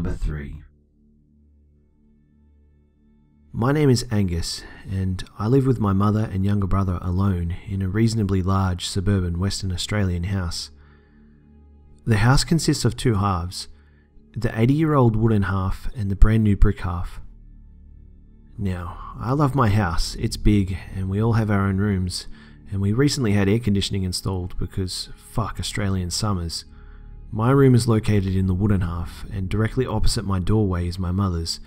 Number 3. My name is Angus, and I live with my mother and younger brother alone in a reasonably large suburban Western Australian house. The house consists of two halves, the 80-year-old wooden half and the brand new brick half. Now, I love my house. It's big and we all have our own rooms, and we recently had air conditioning installed because fuck Australian summers. My room is located in the wooden half, and directly opposite my doorway is my mother's.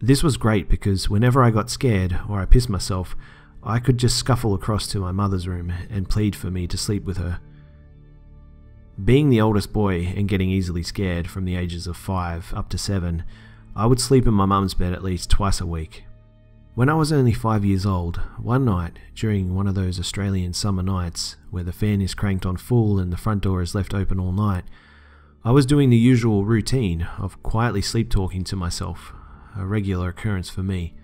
This was great because whenever I got scared or I pissed myself, I could just scuffle across to my mother's room and plead for me to sleep with her. Being the oldest boy and getting easily scared from the ages of 5 up to 7, I would sleep in my mum's bed at least twice a week. When I was only 5 years old, one night during one of those Australian summer nights where the fan is cranked on full and the front door is left open all night, I was doing the usual routine of quietly sleep talking to myself, a regular occurrence for me.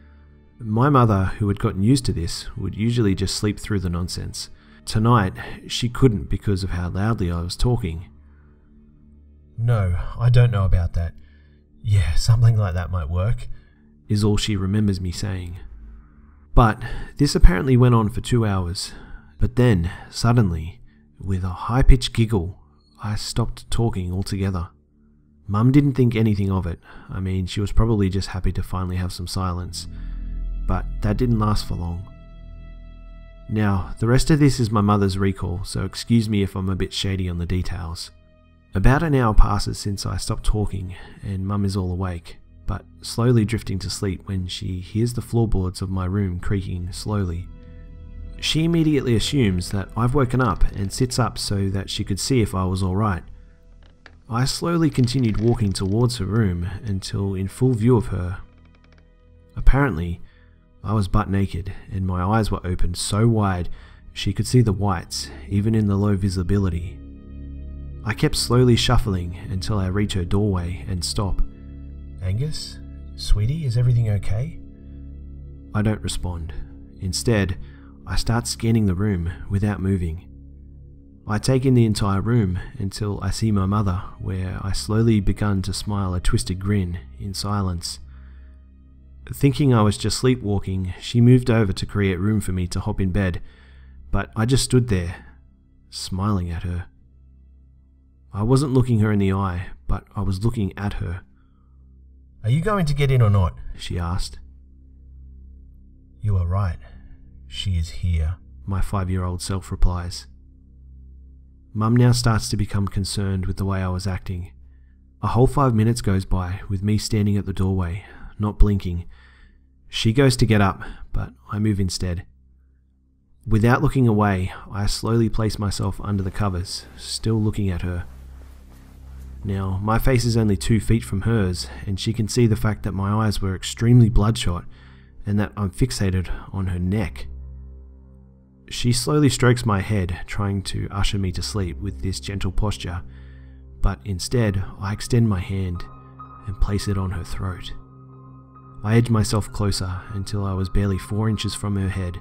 My mother, who had gotten used to this, would usually just sleep through the nonsense. Tonight, she couldn't because of how loudly I was talking. "No, I don't know about that. Yeah, something like that might work," is all she remembers me saying. But this apparently went on for 2 hours. But then, suddenly, with a high-pitched giggle, I stopped talking altogether. Mum didn't think anything of it. I mean, she was probably just happy to finally have some silence. But that didn't last for long. Now, the rest of this is my mother's recall, so excuse me if I'm a bit shady on the details. About an hour passes since I stopped talking, and Mum is all awake, but slowly drifting to sleep when she hears the floorboards of my room creaking slowly. She immediately assumes that I've woken up and sits up so that she could see if I was alright. I slowly continued walking towards her room until in full view of her. Apparently, I was butt naked and my eyes were opened so wide she could see the whites, even in the low visibility. I kept slowly shuffling until I reach her doorway and stop. "Angus? Sweetie, is everything okay?" I don't respond. Instead, I start scanning the room without moving. I take in the entire room until I see my mother, where I slowly begun to smile a twisted grin in silence. Thinking I was just sleepwalking, she moved over to create room for me to hop in bed, but I just stood there, smiling at her. I wasn't looking her in the eye, but I was looking at her. "Are you going to get in or not?" she asked. "You are right. She is here," my 5-year-old self replies. Mum now starts to become concerned with the way I was acting. A whole 5 minutes goes by with me standing at the doorway, not blinking. She goes to get up, but I move instead. Without looking away, I slowly place myself under the covers, still looking at her. Now, my face is only 2 feet from hers, and she can see the fact that my eyes were extremely bloodshot and that I'm fixated on her neck. She slowly strokes my head, trying to usher me to sleep with this gentle posture, but instead I extend my hand and place it on her throat. I edge myself closer until I was barely 4 inches from her head.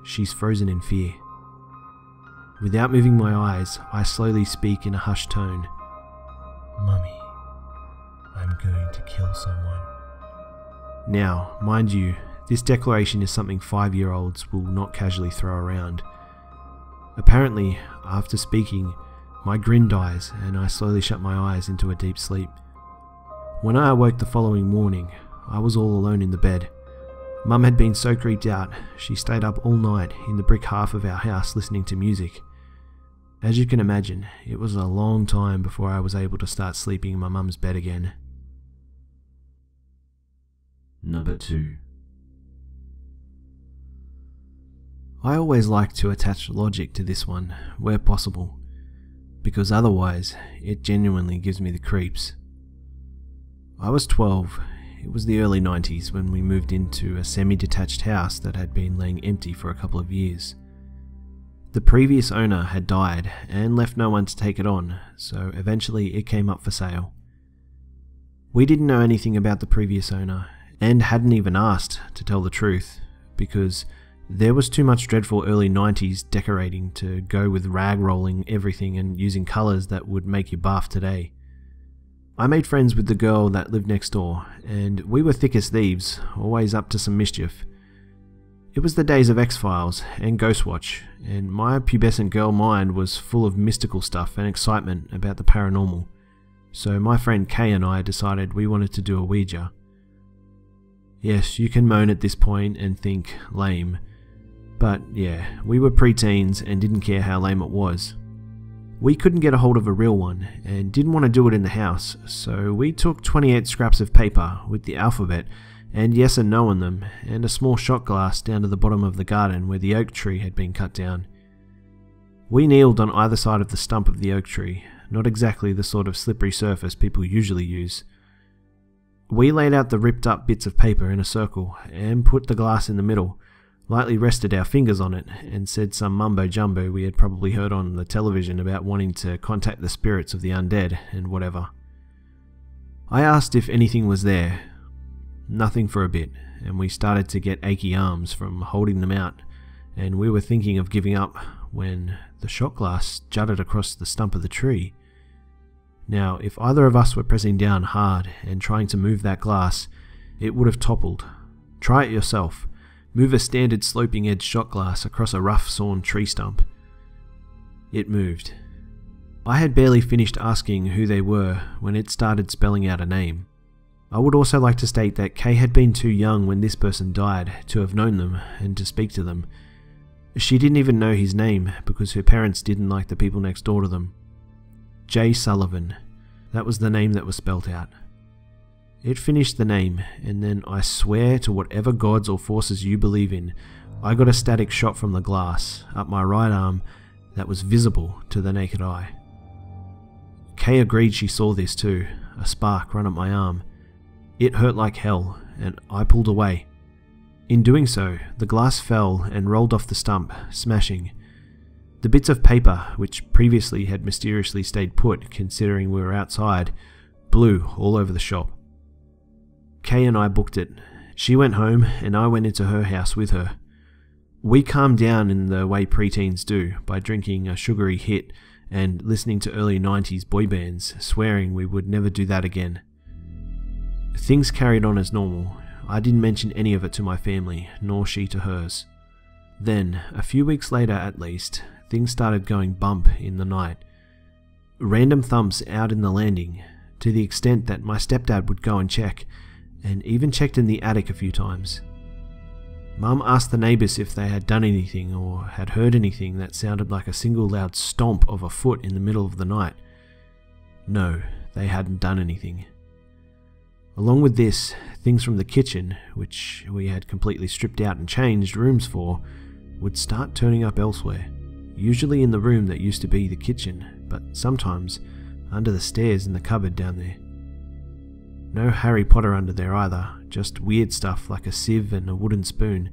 She's frozen in fear. Without moving my eyes, I slowly speak in a hushed tone. "Mummy, I'm going to kill someone." Now, mind you, this declaration is something 5-year-olds will not casually throw around. Apparently, after speaking, my grin dies and I slowly shut my eyes into a deep sleep. When I awoke the following morning, I was all alone in the bed. Mum had been so creeped out, she stayed up all night in the brick half of our house listening to music. As you can imagine, it was a long time before I was able to start sleeping in my mum's bed again. Number 2. I always like to attach logic to this one, where possible, because otherwise it genuinely gives me the creeps. I was 12. It was the early 90s when we moved into a semi-detached house that had been laying empty for a couple of years. The previous owner had died and left no one to take it on, so eventually it came up for sale. We didn't know anything about the previous owner, and hadn't even asked, to tell the truth, because there was too much dreadful early 90s decorating to go with rag rolling everything and using colours that would make you barf today. I made friends with the girl that lived next door, and we were thick as thieves, always up to some mischief. It was the days of X-Files and Ghostwatch, and my pubescent girl mind was full of mystical stuff and excitement about the paranormal. So my friend Kay and I decided we wanted to do a Ouija. Yes, you can moan at this point and think lame, but yeah, we were preteens and didn't care how lame it was. We couldn't get a hold of a real one and didn't want to do it in the house, so we took 28 scraps of paper with the alphabet and yes and no on them, and a small shot glass down to the bottom of the garden where the oak tree had been cut down. We kneeled on either side of the stump of the oak tree, not exactly the sort of slippery surface people usually use. We laid out the ripped up bits of paper in a circle and put the glass in the middle, lightly rested our fingers on it, and said some mumbo-jumbo we had probably heard on the television about wanting to contact the spirits of the undead and whatever. I asked if anything was there. Nothing for a bit, and we started to get achy arms from holding them out, and we were thinking of giving up when the shot glass jutted across the stump of the tree. Now, if either of us were pressing down hard and trying to move that glass, it would have toppled. Try it yourself. Move a standard sloping edge shot glass across a rough sawn tree stump. It moved. I had barely finished asking who they were when it started spelling out a name. I would also like to state that Kay had been too young when this person died to have known them and to speak to them. She didn't even know his name because her parents didn't like the people next door to them. J. Sullivan. That was the name that was spelt out. It finished the name, and then I swear to whatever gods or forces you believe in, I got a static shot from the glass up my right arm that was visible to the naked eye. Kay agreed she saw this too, a spark run up my arm. It hurt like hell, and I pulled away. In doing so, the glass fell and rolled off the stump, smashing. The bits of paper, which previously had mysteriously stayed put considering we were outside, blew all over the shop. Kay and I booked it. She went home and I went into her house with her. We calmed down in the way preteens do by drinking a sugary hit and listening to early 90s boy bands, swearing we would never do that again. Things carried on as normal. I didn't mention any of it to my family, nor she to hers. Then, a few weeks later at least, things started going bump in the night. Random thumps out in the landing, to the extent that my stepdad would go and check, and even checked in the attic a few times. Mum asked the neighbours if they had done anything or had heard anything that sounded like a single loud stomp of a foot in the middle of the night. No, they hadn't done anything. Along with this, things from the kitchen, which we had completely stripped out and changed rooms for, would start turning up elsewhere, usually in the room that used to be the kitchen, but sometimes under the stairs in the cupboard down there. No Harry Potter under there either, just weird stuff like a sieve and a wooden spoon.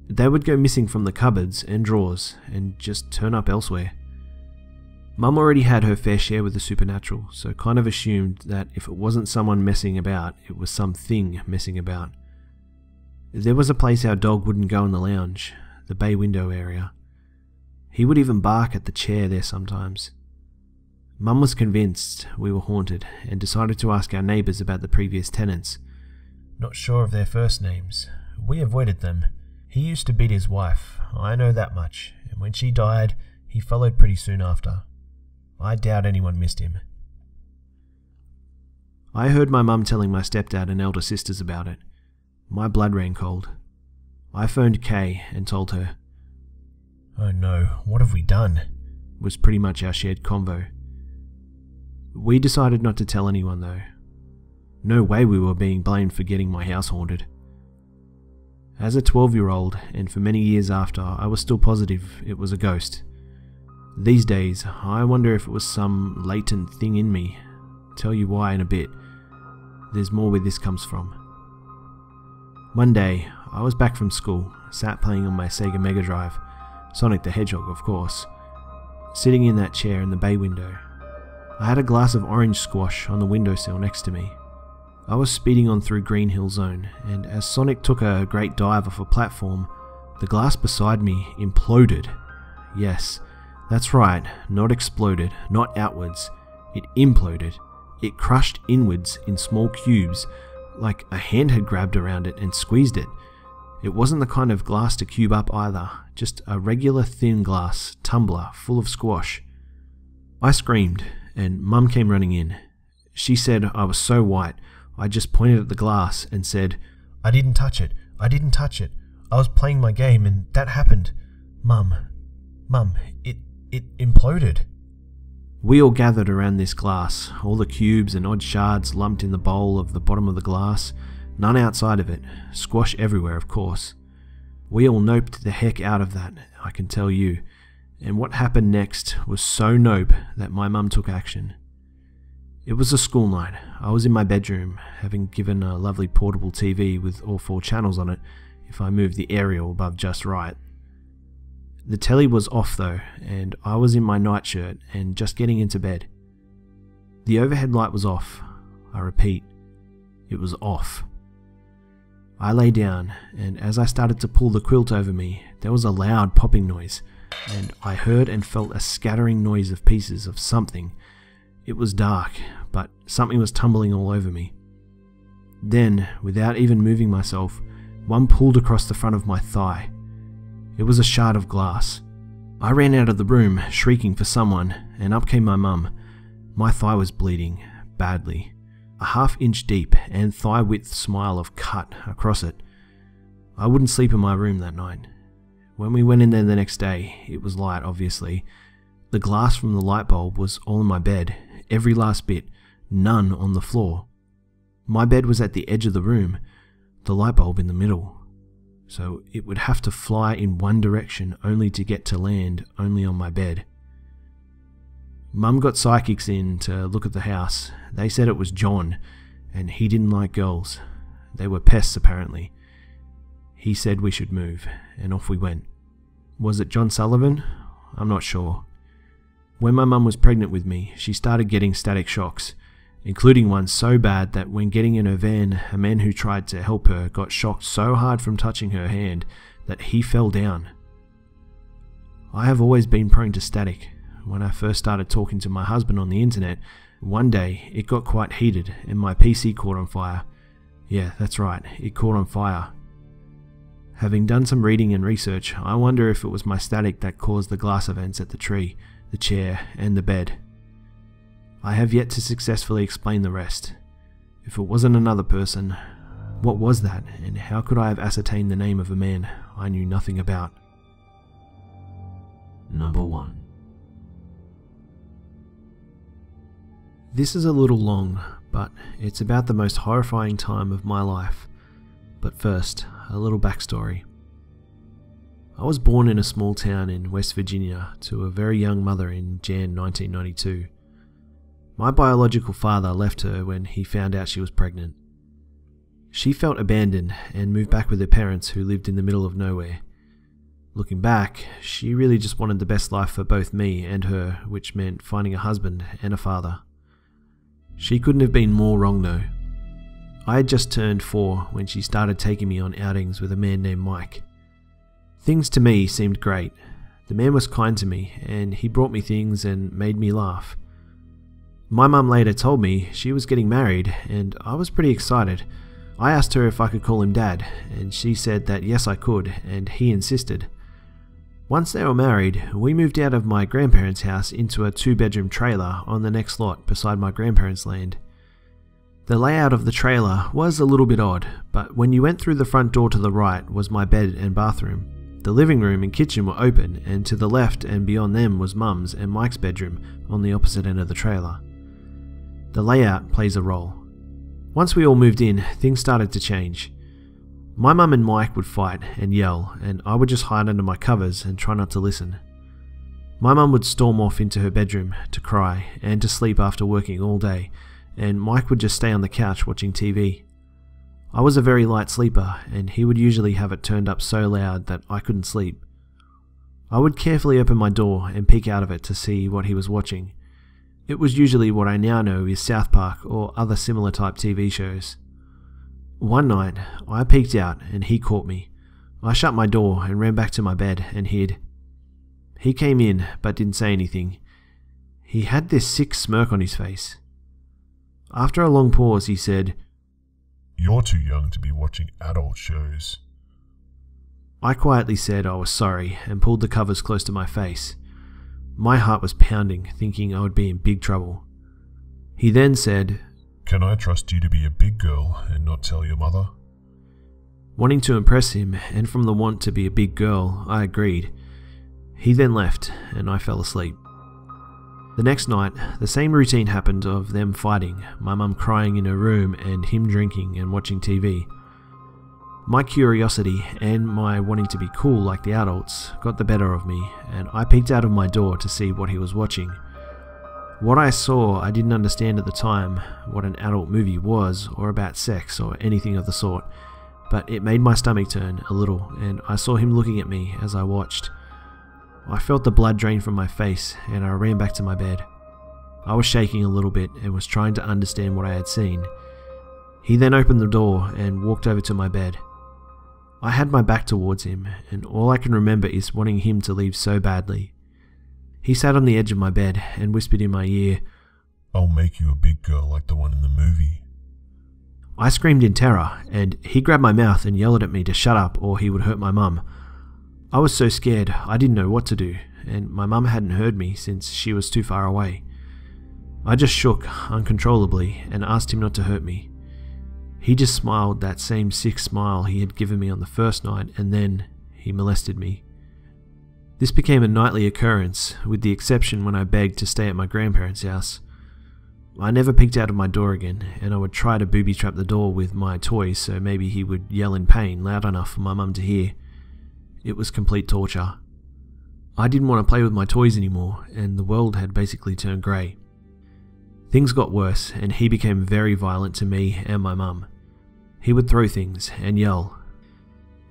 They would go missing from the cupboards and drawers and just turn up elsewhere. Mum already had her fair share with the supernatural, so kind of assumed that if it wasn't someone messing about, it was something messing about. There was a place our dog wouldn't go in the lounge, the bay window area. He would even bark at the chair there sometimes. Mum was convinced we were haunted and decided to ask our neighbours about the previous tenants. Not sure of their first names. We avoided them. He used to beat his wife, I know that much, and when she died, he followed pretty soon after. I doubt anyone missed him. I heard my mum telling my stepdad and elder sisters about it. My blood ran cold. I phoned Kay and told her. "Oh no, what have we done?" was pretty much our shared convo. We decided not to tell anyone though. No way we were being blamed for getting my house haunted. As a 12-year-old, and for many years after, I was still positive it was a ghost. These days, I wonder if it was some latent thing in me. Tell you why in a bit. There's more where this comes from. One day, I was back from school, sat playing on my Sega Mega Drive, Sonic the Hedgehog of course, sitting in that chair in the bay window. I had a glass of orange squash on the windowsill next to me. I was speeding on through Green Hill Zone, and as Sonic took a great dive off a platform, the glass beside me imploded. Yes, that's right, not exploded, not outwards. It imploded, It crushed inwards in small cubes, like a hand had grabbed around it and squeezed it. It wasn't the kind of glass to cube up either, just a regular thin glass tumbler full of squash. I screamed, and Mum came running in. She said I was so white, I just pointed at the glass and said, "I didn't touch it. I didn't touch it. I was playing my game and that happened. Mum, it imploded." We all gathered around this glass, all the cubes and odd shards lumped in the bowl of the bottom of the glass, none outside of it, squash everywhere of course. We all noped the heck out of that, I can tell you, and what happened next was so nope that my mum took action. It was a school night. I was in my bedroom, having given a lovely portable TV with all 4 channels on it if I moved the aerial above just right. The telly was off though, and I was in my nightshirt and just getting into bed. The overhead light was off. I repeat, it was off. I lay down, and as I started to pull the quilt over me, there was a loud popping noise, and I heard and felt a scattering noise of pieces of something. It was dark, but something was tumbling all over me. Then, without even moving myself, one pulled across the front of my thigh. It was a shard of glass. I ran out of the room, shrieking for someone, and up came my mum. My thigh was bleeding, badly. A half-inch deep and thigh-width smile of cut across it. I wouldn't sleep in my room that night. When we went in there the next day, it was light, obviously. The glass from the light bulb was all in my bed, every last bit, none on the floor. My bed was at the edge of the room, the light bulb in the middle. So it would have to fly in one direction only to get to land only on my bed. Mum got psychics in to look at the house. They said it was John, and he didn't like girls. They were pests apparently. He said we should move, and off we went. Was it John Sullivan? I'm not sure. When my mum was pregnant with me, she started getting static shocks, including one so bad that when getting in her van, a man who tried to help her got shocked so hard from touching her hand that he fell down. I have always been prone to static. When I first started talking to my husband on the internet, one day it got quite heated and my PC caught on fire. Yeah, that's right, it caught on fire. Having done some reading and research, I wonder if it was my static that caused the glass events at the tree, the chair, and the bed. I have yet to successfully explain the rest. If it wasn't another person, what was that, and how could I have ascertained the name of a man I knew nothing about? Number 1. This is a little long, but it's about the most horrifying time of my life. But first, a little backstory. I was born in a small town in West Virginia to a very young mother in Jan 1992. My biological father left her when he found out she was pregnant. She felt abandoned and moved back with her parents who lived in the middle of nowhere. Looking back, she really just wanted the best life for both me and her, which meant finding a husband and a father. She couldn't have been more wrong though. I had just turned 4 when she started taking me on outings with a man named Mike. Things to me seemed great. The man was kind to me and he brought me things and made me laugh. My mum later told me she was getting married and I was pretty excited. I asked her if I could call him Dad and she said that yes I could and he insisted. Once they were married, we moved out of my grandparents' house into a 2-bedroom trailer on the next lot beside my grandparents' land. The layout of the trailer was a little bit odd, but when you went through the front door to the right was my bed and bathroom. The living room and kitchen were open, and to the left and beyond them was Mum's and Mike's bedroom on the opposite end of the trailer. The layout plays a role. Once we all moved in, things started to change. My mum and Mike would fight and yell, and I would just hide under my covers and try not to listen. My mum would storm off into her bedroom to cry and to sleep after working all day, and Mike would just stay on the couch watching TV. I was a very light sleeper, and he would usually have it turned up so loud that I couldn't sleep. I would carefully open my door and peek out of it to see what he was watching. It was usually what I now know is South Park or other similar type TV shows. One night, I peeked out and he caught me. I shut my door and ran back to my bed and hid. He came in but didn't say anything. He had this sick smirk on his face. After a long pause, he said, "You're too young to be watching adult shows." I quietly said I was sorry and pulled the covers close to my face. My heart was pounding, thinking I would be in big trouble. He then said, "Can I trust you to be a big girl and not tell your mother?" Wanting to impress him, and from the want to be a big girl, I agreed. He then left, and I fell asleep. The next night, the same routine happened of them fighting, my mum crying in her room and him drinking and watching TV. My curiosity and my wanting to be cool like the adults got the better of me, and I peeked out of my door to see what he was watching. What I saw, I didn't understand at the time what an adult movie was, or about sex, or anything of the sort, but it made my stomach turn a little, and I saw him looking at me as I watched. I felt the blood drain from my face, and I ran back to my bed. I was shaking a little bit and was trying to understand what I had seen. He then opened the door and walked over to my bed. I had my back towards him, and all I can remember is wanting him to leave so badly. He sat on the edge of my bed and whispered in my ear, "I'll make you a big girl like the one in the movie." I screamed in terror, and he grabbed my mouth and yelled at me to shut up or he would hurt my mum. I was so scared I didn't know what to do, and my mum hadn't heard me since she was too far away. I just shook uncontrollably and asked him not to hurt me. He just smiled that same sick smile he had given me on the first night, and then he molested me. This became a nightly occurrence, with the exception when I begged to stay at my grandparents' house. I never peeked out of my door again, and I would try to booby-trap the door with my toys so maybe he would yell in pain loud enough for my mum to hear. It was complete torture. I didn't want to play with my toys anymore, and the world had basically turned grey. Things got worse, and he became very violent to me and my mum. He would throw things and yell.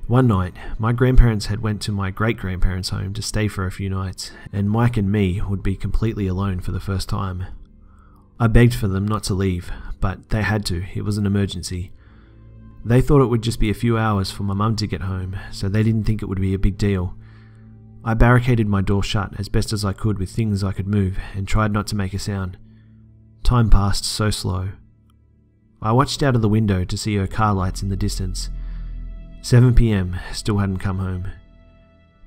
One night, my grandparents had went to my great-grandparents' home to stay for a few nights, and Mike and me would be completely alone for the first time. I begged for them not to leave, but they had to. It was an emergency. They thought it would just be a few hours for my mum to get home, so they didn't think it would be a big deal. I barricaded my door shut as best as I could with things I could move and tried not to make a sound. Time passed so slow. I watched out of the window to see her car lights in the distance. 7 p.m, still hadn't come home.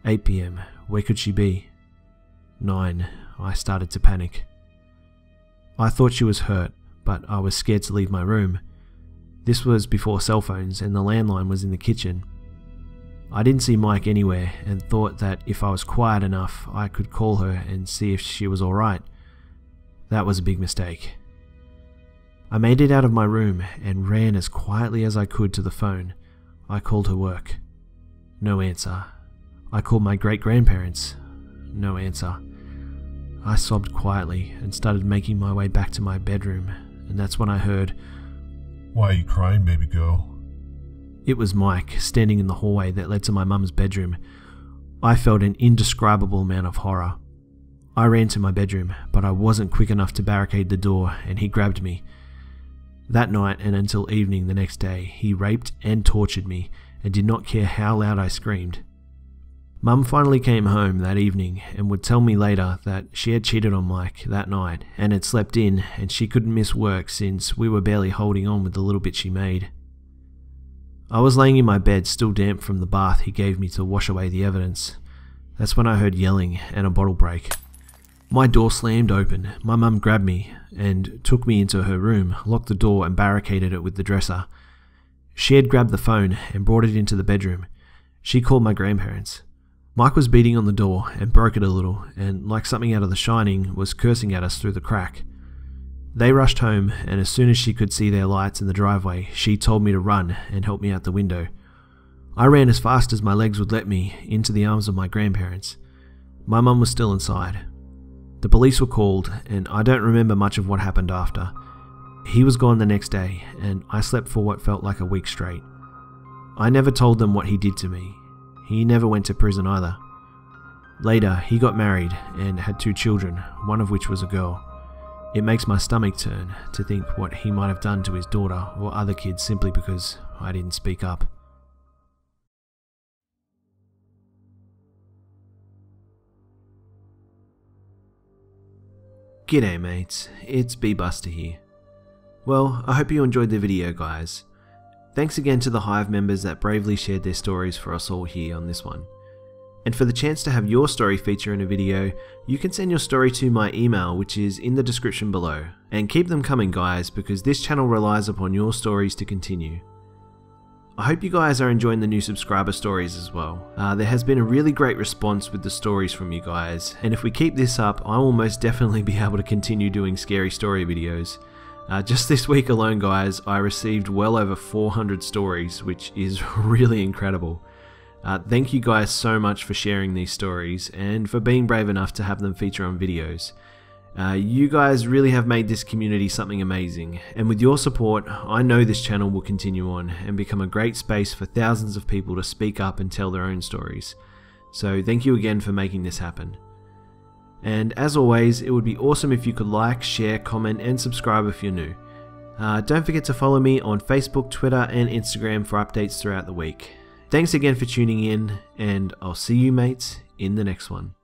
8 p.m, where could she be? 9, I started to panic. I thought she was hurt, but I was scared to leave my room. This was before cell phones, and the landline was in the kitchen. I didn't see Mike anywhere and thought that if I was quiet enough, I could call her and see if she was alright. That was a big mistake. I made it out of my room and ran as quietly as I could to the phone. I called her work. No answer. I called my great-grandparents. No answer. I sobbed quietly and started making my way back to my bedroom, and that's when I heard, "Why are you crying, baby girl?" It was Mike, standing in the hallway that led to my mum's bedroom. I felt an indescribable amount of horror. I ran to my bedroom, but I wasn't quick enough to barricade the door, and he grabbed me. That night and until evening the next day, he raped and tortured me, and did not care how loud I screamed. Mum finally came home that evening and would tell me later that she had cheated on Mike that night and had slept in, and she couldn't miss work since we were barely holding on with the little bit she made. I was laying in my bed, still damp from the bath he gave me to wash away the evidence. That's when I heard yelling and a bottle break. My door slammed open. My mum grabbed me and took me into her room, locked the door and barricaded it with the dresser. She had grabbed the phone and brought it into the bedroom. She called my grandparents. Mike was beating on the door and broke it a little, and like something out of The Shining, was cursing at us through the crack. They rushed home, and as soon as she could see their lights in the driveway, she told me to run and help me out the window. I ran as fast as my legs would let me into the arms of my grandparents. My mum was still inside. The police were called, and I don't remember much of what happened after. He was gone the next day, and I slept for what felt like a week straight. I never told them what he did to me. He never went to prison either. Later, he got married and had 2 children, one of which was a girl. It makes my stomach turn to think what he might have done to his daughter or other kids simply because I didn't speak up. G'day mates, it's B-Buster here. Well, I hope you enjoyed the video, guys. Thanks again to the Hive members that bravely shared their stories for us all here on this one. And for the chance to have your story feature in a video, you can send your story to my email, which is in the description below. And keep them coming, guys, because this channel relies upon your stories to continue. I hope you guys are enjoying the new subscriber stories as well. There has been a really great response with the stories from you guys, and if we keep this up, I will most definitely be able to continue doing scary story videos. Just this week alone, guys, I received well over 400 stories, which is really incredible. Thank you guys so much for sharing these stories and for being brave enough to have them feature on videos. You guys really have made this community something amazing, and with your support, I know this channel will continue on and become a great space for thousands of people to speak up and tell their own stories. So thank you again for making this happen. And as always, it would be awesome if you could like, share, comment, and subscribe if you're new. Don't forget to follow me on Facebook, Twitter, and Instagram for updates throughout the week. Thanks again for tuning in, and I'll see you mates in the next one.